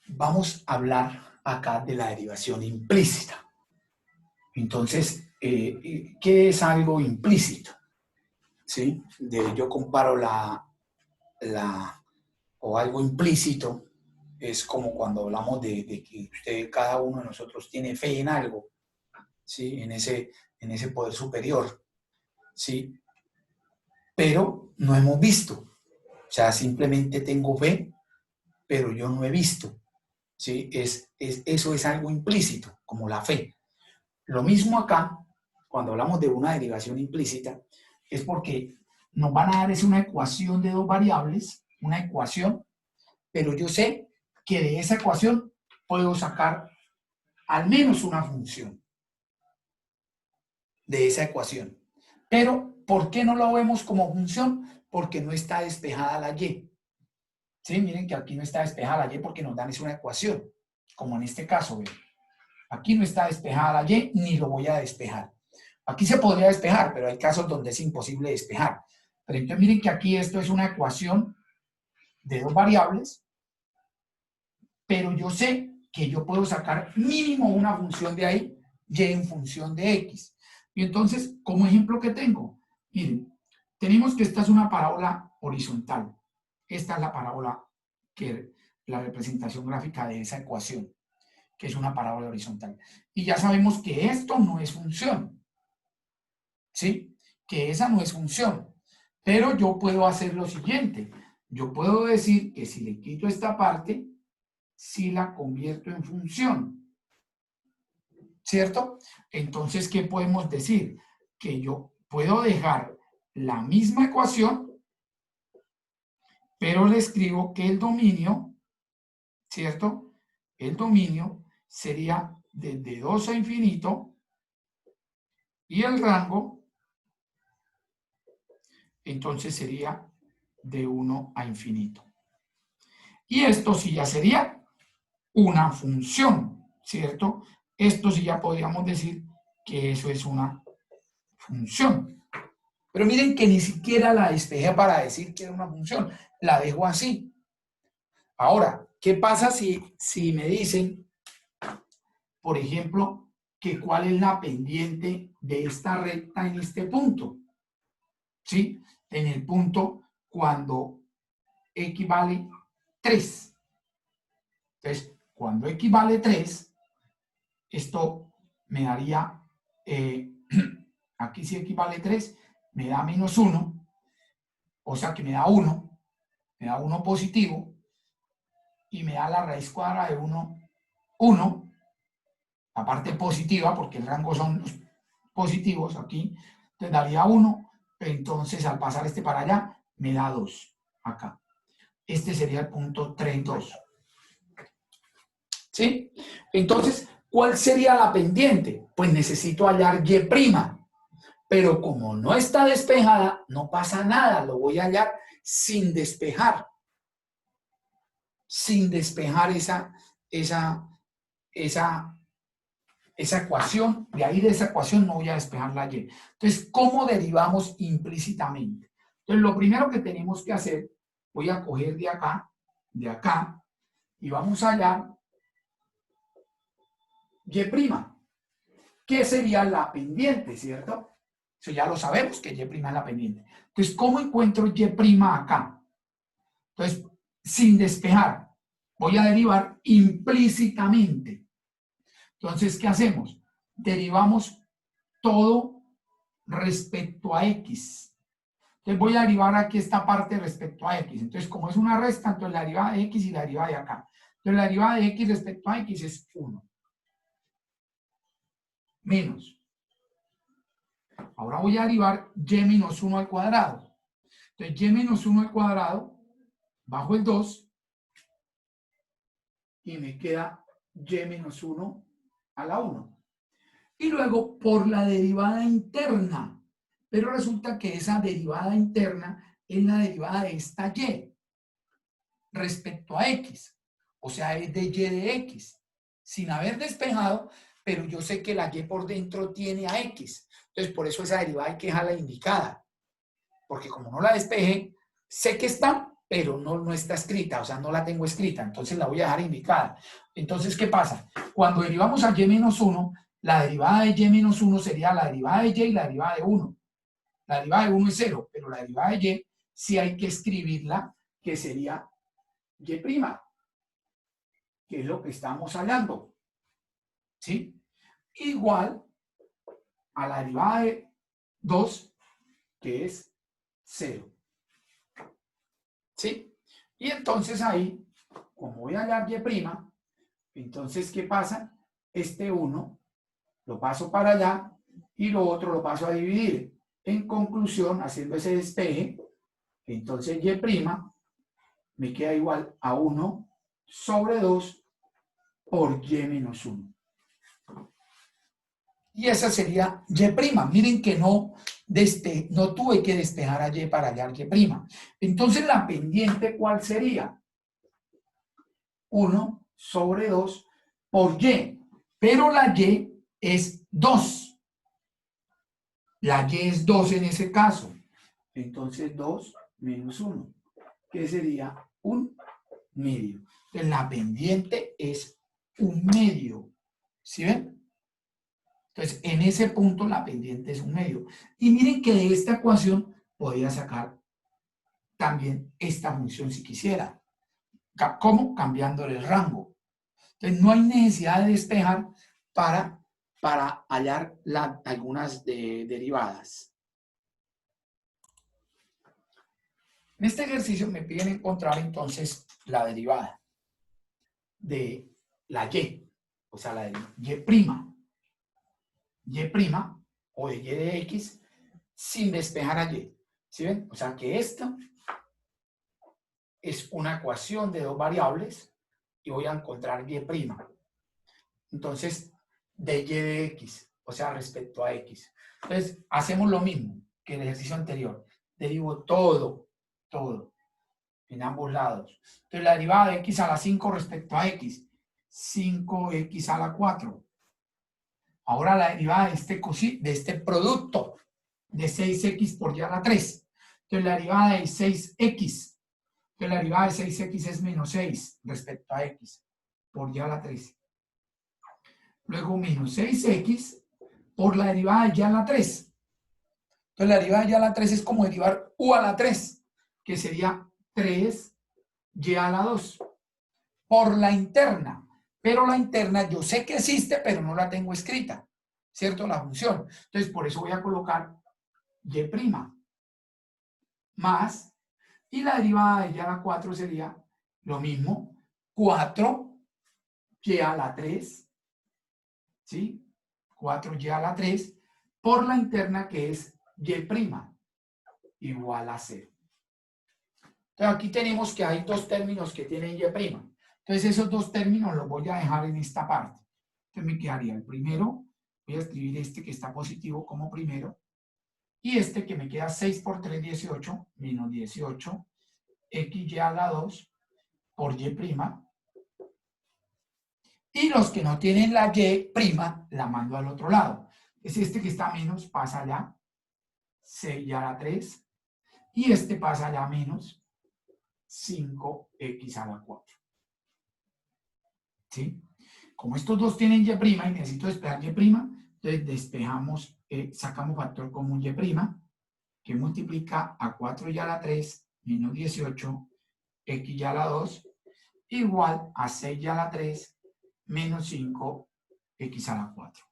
Vamos a hablar acá de la derivación implícita. Entonces, ¿qué es algo implícito? ¿Sí? Yo comparo o algo implícito es como cuando hablamos de que cada uno de nosotros tiene fe en algo, ¿sí? En ese poder superior, ¿sí? Pero no hemos visto. O sea, simplemente tengo fe, pero yo no he visto, ¿sí? Eso es algo implícito, como la fe. Lo mismo acá, cuando hablamos de una derivación implícita, es porque nos van a dar es una ecuación de dos variables, una ecuación, pero yo sé que de esa ecuación puedo sacar al menos una función de esa ecuación. Pero, ¿por qué no lo vemos como función? Porque no está despejada la y. ¿Sí? Miren que aquí no está despejada la y porque nos dan es una ecuación, como en este caso, ¿ven? Aquí no está despejada la y, ni lo voy a despejar. Aquí se podría despejar, pero hay casos donde es imposible despejar. Pero entonces miren que aquí esto es una ecuación de dos variables, pero yo sé que yo puedo sacar mínimo una función de ahí, y en función de x. Y entonces, como ejemplo que tengo, miren, tenemos que esta es una parábola horizontal. Esta es la parábola, la representación gráfica de esa ecuación, que es una parábola horizontal. Y ya sabemos que esto no es función, ¿sí? Que esa no es función. Pero yo puedo hacer lo siguiente. Yo puedo decir que si le quito esta parte, sí la convierto en función, ¿cierto? Entonces, ¿qué podemos decir? Que yo puedo dejar la misma ecuación, pero le escribo que el dominio, ¿cierto? El dominio sería desde 2 a infinito y el rango, entonces sería de 1 a infinito. Y esto sí ya sería una función, ¿cierto? Esto sí ya podríamos decir que eso es una función. Pero miren que ni siquiera la despejé para decir que era una función, la dejo así. Ahora, ¿qué pasa si me dicen, por ejemplo, que cuál es la pendiente de esta recta en este punto? ¿Sí? En el punto cuando x vale 3. Entonces, cuando x vale 3, esto me daría, aquí si x vale 3, me da menos 1, o sea que me da 1 positivo, y me da la raíz cuadrada de 1, la parte positiva, porque el rango son los positivos aquí, entonces daría 1, entonces al pasar este para allá, me da 2, acá. Este sería el punto 3, 2. ¿Sí? Entonces, ¿cuál sería la pendiente? Pues necesito hallar y', pero como no está despejada, no pasa nada, lo voy a hallar sin despejar esa ecuación, de ahí de esa ecuación no voy a despejar la y. Entonces, ¿cómo derivamos implícitamente? Entonces, lo primero que tenemos que hacer, voy a coger de acá, y vamos a hallar y'. ¿Qué sería la pendiente, cierto? Eso ya lo sabemos que y' es la pendiente. Entonces, ¿cómo encuentro y' acá? Entonces, sin despejar, voy a derivar implícitamente. Entonces, ¿qué hacemos? Derivamos todo respecto a x. Entonces, voy a derivar aquí esta parte respecto a x. Entonces, como es una resta, entonces la derivada de x y la derivada de acá. Entonces, la derivada de x respecto a x es 1. Menos. Ahora voy a derivar y menos 1 al cuadrado. Entonces, y menos 1 al cuadrado, bajo el 2, y me queda y menos 1 a la 1. Y luego por la derivada interna. Pero resulta que esa derivada interna es la derivada de esta y respecto a x. O sea, es de y de x. Sin haber despejado, pero yo sé que la y por dentro tiene a x. Entonces, por eso esa derivada hay que dejarla indicada. Porque como no la despeje, sé que está, pero no está escrita, o sea, no la tengo escrita, entonces la voy a dejar indicada. Entonces, ¿qué pasa? Cuando derivamos a y menos 1, la derivada de y menos 1 sería la derivada de y y la derivada de 1. La derivada de 1 es 0, pero la derivada de y sí hay que escribirla, que sería y', que es lo que estamos hablando. ¿Sí? Igual a la derivada de 2, que es 0. ¿Sí? Y entonces ahí, como voy a hallar y', entonces, ¿qué pasa? Este 1 lo paso para allá y lo otro lo paso a dividir. En conclusión, haciendo ese despeje, entonces y' me queda igual a 1 sobre 2 por y menos 1. Y esa sería y'. Miren que no tuve que despejar a y para hallar y'. Entonces la pendiente, ¿cuál sería? 1 sobre 2 por y. Pero la y es 2. La y es 2 en ese caso. Entonces 2 menos 1, que sería 1 medio. Entonces la pendiente es 1 medio. ¿Sí ven? Entonces, en ese punto la pendiente es 1 medio. Y miren que de esta ecuación podría sacar también esta función si quisiera. ¿Cómo? Cambiándole el rango. Entonces, no hay necesidad de despejar para hallar algunas derivadas. En este ejercicio me piden encontrar entonces la derivada de la y, o sea, la de y'. Y' o de y de x sin despejar a y. ¿Sí ven? O sea que esta es una ecuación de dos variables y voy a encontrar y'. Entonces, de y de x, o sea, respecto a x. Entonces, hacemos lo mismo que el ejercicio anterior. Derivo todo en ambos lados. Entonces, la derivada de x a la 5 respecto a x, 5x a la 4. Ahora la derivada de este producto de 6x por y a la 3. Entonces la derivada de 6x. Entonces la derivada de 6x es menos 6 respecto a x por y a la 3. Luego menos 6x por la derivada de y a la 3. Entonces la derivada de y a la 3 es como derivar u a la 3, que sería 3y a la 2 por la interna. Pero la interna yo sé que existe, pero no la tengo escrita, ¿cierto? La función. Entonces, por eso voy a colocar y' más, y la derivada de y a la 4 sería lo mismo, 4y a la 3, ¿sí? 4y a la 3 por la interna que es y' igual a 0. Entonces, aquí tenemos que hay dos términos que tienen y'. Entonces, esos dos términos los voy a dejar en esta parte. Entonces, me quedaría el primero, voy a escribir este que está positivo como primero, y este que me queda 6 por 3, 18, menos 18, xy a la 2 por y'. Y los que no tienen la y', la mando al otro lado. Es este que está menos, pasa allá, 6y a la 3, y este pasa allá menos 5x a la 4. ¿Sí? Como estos dos tienen y' y necesito despejar y', entonces despejamos, sacamos factor común y', que multiplica a 4y a la 3 menos 18 xy a la 2 igual a 6y a la 3 menos 5x a la 4.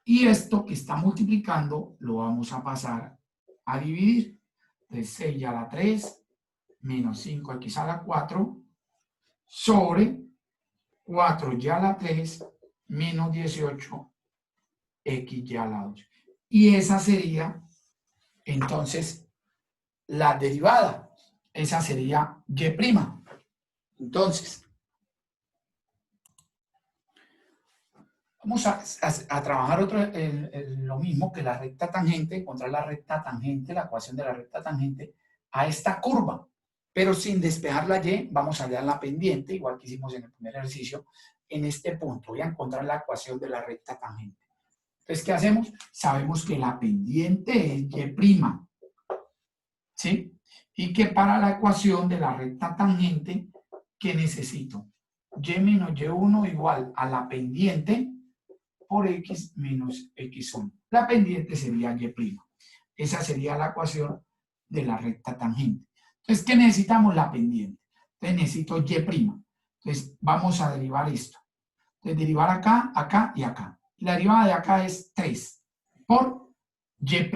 Y esto que está multiplicando lo vamos a pasar a dividir. Entonces 6y a la 3 menos 5x a la 4 sobre 4y a la 3 menos 18xy a la 2. Y esa sería entonces la derivada. Esa sería y'. Entonces, vamos a trabajar lo mismo que la recta tangente, encontrar la recta tangente, la ecuación de la recta tangente a esta curva. Pero sin despejar la y, vamos a hallar la pendiente, igual que hicimos en el primer ejercicio, en este punto. Voy a encontrar la ecuación de la recta tangente. Entonces, ¿qué hacemos? Sabemos que la pendiente es y'. ¿Sí? Y que para la ecuación de la recta tangente, ¿qué necesito? Y menos Y1 igual a la pendiente por X menos X1. La pendiente sería Y'. Esa sería la ecuación de la recta tangente. Entonces, ¿qué necesitamos? La pendiente. Entonces, necesito Y'. Entonces, vamos a derivar esto. Entonces, derivar acá, acá y acá. La derivada de acá es 3 por Y',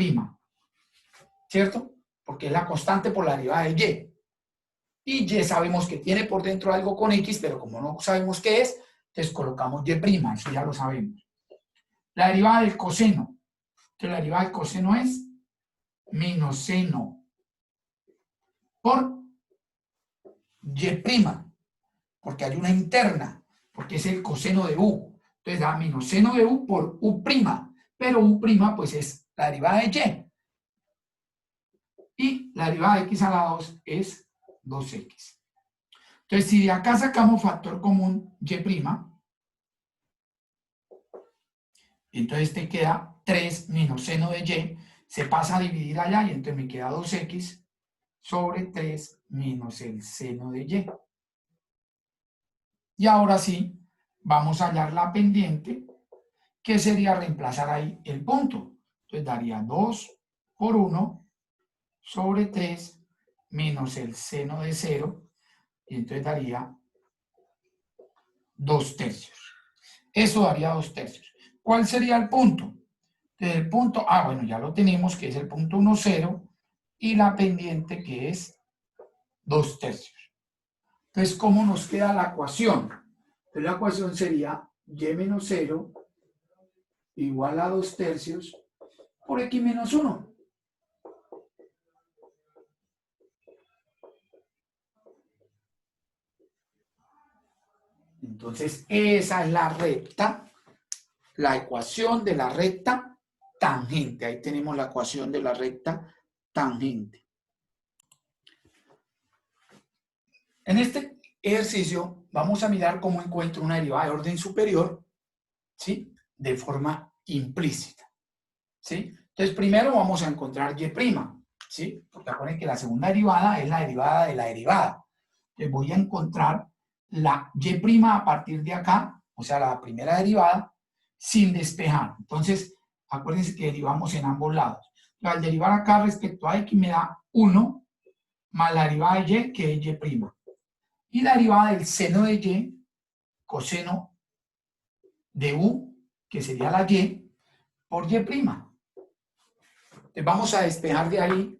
¿cierto? Porque es la constante por la derivada de Y. Y Y sabemos que tiene por dentro algo con X, pero como no sabemos qué es, entonces colocamos Y', eso ya lo sabemos. La derivada del coseno. Entonces, la derivada del coseno es menos seno por Y', porque hay una interna, porque es el coseno de U. Entonces da menos seno de U por U', pero U' pues es la derivada de Y. Y la derivada de X a la 2 es 2X. Entonces, si de acá sacamos factor común Y', entonces te queda 3 menos seno de Y, se pasa a dividir allá y entonces me queda 2X sobre 3 menos el seno de Y. Y ahora sí, vamos a hallar la pendiente, que sería reemplazar ahí el punto. Entonces daría 2 por 1 sobre 3 menos el seno de 0, y entonces daría 2 tercios. Eso daría 2 tercios. ¿Cuál sería el punto? Entonces el punto, bueno, ya lo tenemos, que es el punto 1, 0, y la pendiente que es 2 tercios. Entonces, ¿cómo nos queda la ecuación? Entonces la ecuación sería y menos 0 igual a 2 tercios por X menos 1. Entonces, esa es la recta, la ecuación de la recta tangente. Ahí tenemos la ecuación de la recta tangente. En este ejercicio vamos a mirar cómo encuentro una derivada de orden superior, ¿sí? De forma implícita, ¿sí? Entonces, primero vamos a encontrar Y', ¿sí? Porque acuérdense que la segunda derivada es la derivada de la derivada. Entonces, voy a encontrar la Y' a partir de acá, o sea, la primera derivada, sin despejar. Entonces, acuérdense que derivamos en ambos lados. Al derivar acá respecto a X me da 1 más la derivada de Y, que es Y'. Y la derivada del seno de Y, coseno de U, que sería la Y, por Y'. Entonces vamos a despejar de ahí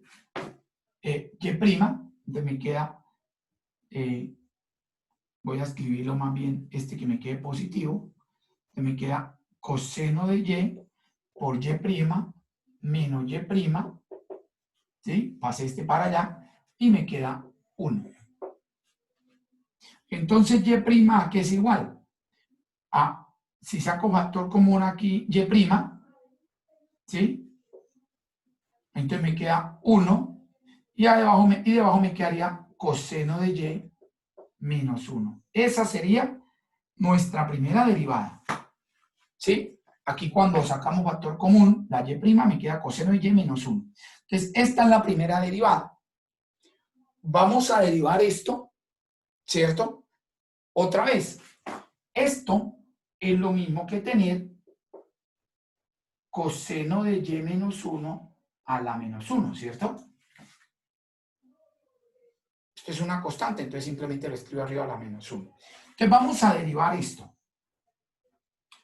Y', entonces me queda, voy a escribirlo más bien, este que me quede positivo, entonces me queda coseno de Y por Y' menos Y', ¿sí? Pasé este para allá y me queda 1. Entonces Y', ¿qué es igual? Si saco factor común aquí, Y', ¿sí? Entonces me queda 1 y debajo me quedaría coseno de Y menos 1. Esa sería nuestra primera derivada, ¿sí? Aquí cuando sacamos factor común, la Y' me queda coseno de Y menos 1. Entonces, esta es la primera derivada. Vamos a derivar esto, ¿cierto? Otra vez. Esto es lo mismo que tener coseno de Y menos 1 a la menos 1, ¿cierto? Esto es una constante, entonces simplemente lo escribo arriba a la menos 1. Entonces vamos a derivar esto.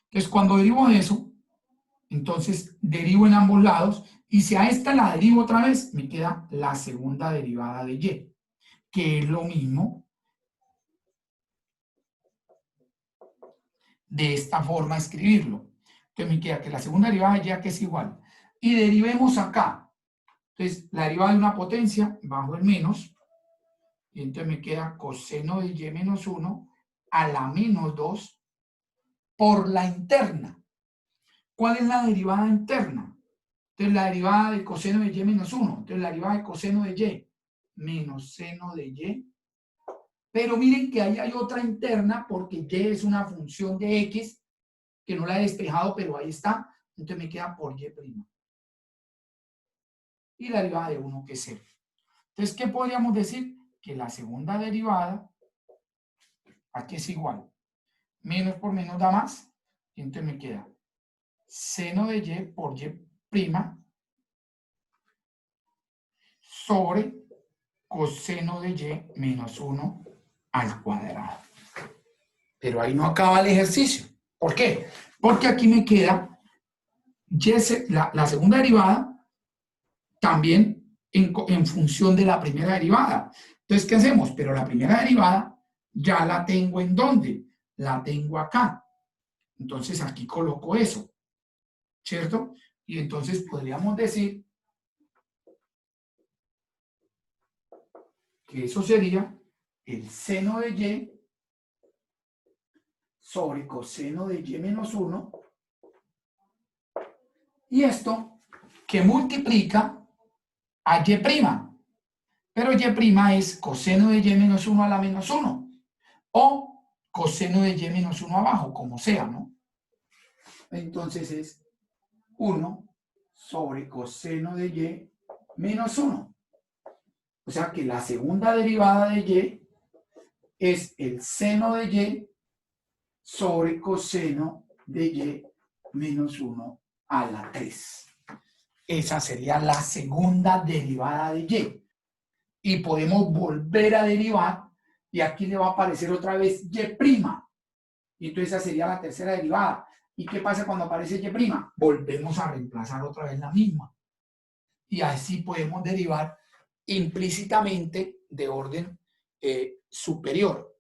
Entonces cuando derivo eso, entonces derivo en ambos lados, y si a esta la derivo otra vez, me queda la segunda derivada de Y, que es lo mismo de esta forma escribirlo. Entonces me queda que la segunda derivada de Y, que es igual. Y derivemos acá. Entonces la derivada de una potencia bajo el menos, y entonces me queda coseno de Y menos 1 a la menos 2 por la interna. ¿Cuál es la derivada interna? Entonces la derivada del coseno de Y menos 1. Entonces la derivada del coseno de Y menos seno de Y. Pero miren que ahí hay otra interna porque Y es una función de X que no la he despejado, pero ahí está. Entonces me queda por Y'. Y la derivada de 1 que es 0. Entonces, ¿qué podríamos decir? Que la segunda derivada, aquí es igual. Menos por menos da más. Y entonces me queda seno de y por y' sobre coseno de y menos 1 al cuadrado. Pero ahí no acaba el ejercicio. ¿Por qué? Porque aquí me queda la segunda derivada también en función de la primera derivada. Entonces, ¿qué hacemos? Pero la primera derivada ya la tengo ¿en dónde? La tengo acá. Entonces, aquí coloco eso, ¿cierto? Y entonces podríamos decir que eso sería el seno de y sobre coseno de y menos 1. Y esto que multiplica a y'. Pero y' es coseno de y menos 1 a la menos 1. O coseno de y menos 1 abajo, como sea, ¿no? Entonces es 1 sobre coseno de y menos 1. O sea que la segunda derivada de y es el seno de y sobre coseno de y menos 1 a la 3. Esa sería la segunda derivada de y. Y podemos volver a derivar y aquí le va a aparecer otra vez y'. Y entonces esa sería la tercera derivada. ¿Y qué pasa cuando aparece y'? Volvemos a reemplazar otra vez la misma. Y así podemos derivar implícitamente de orden superior.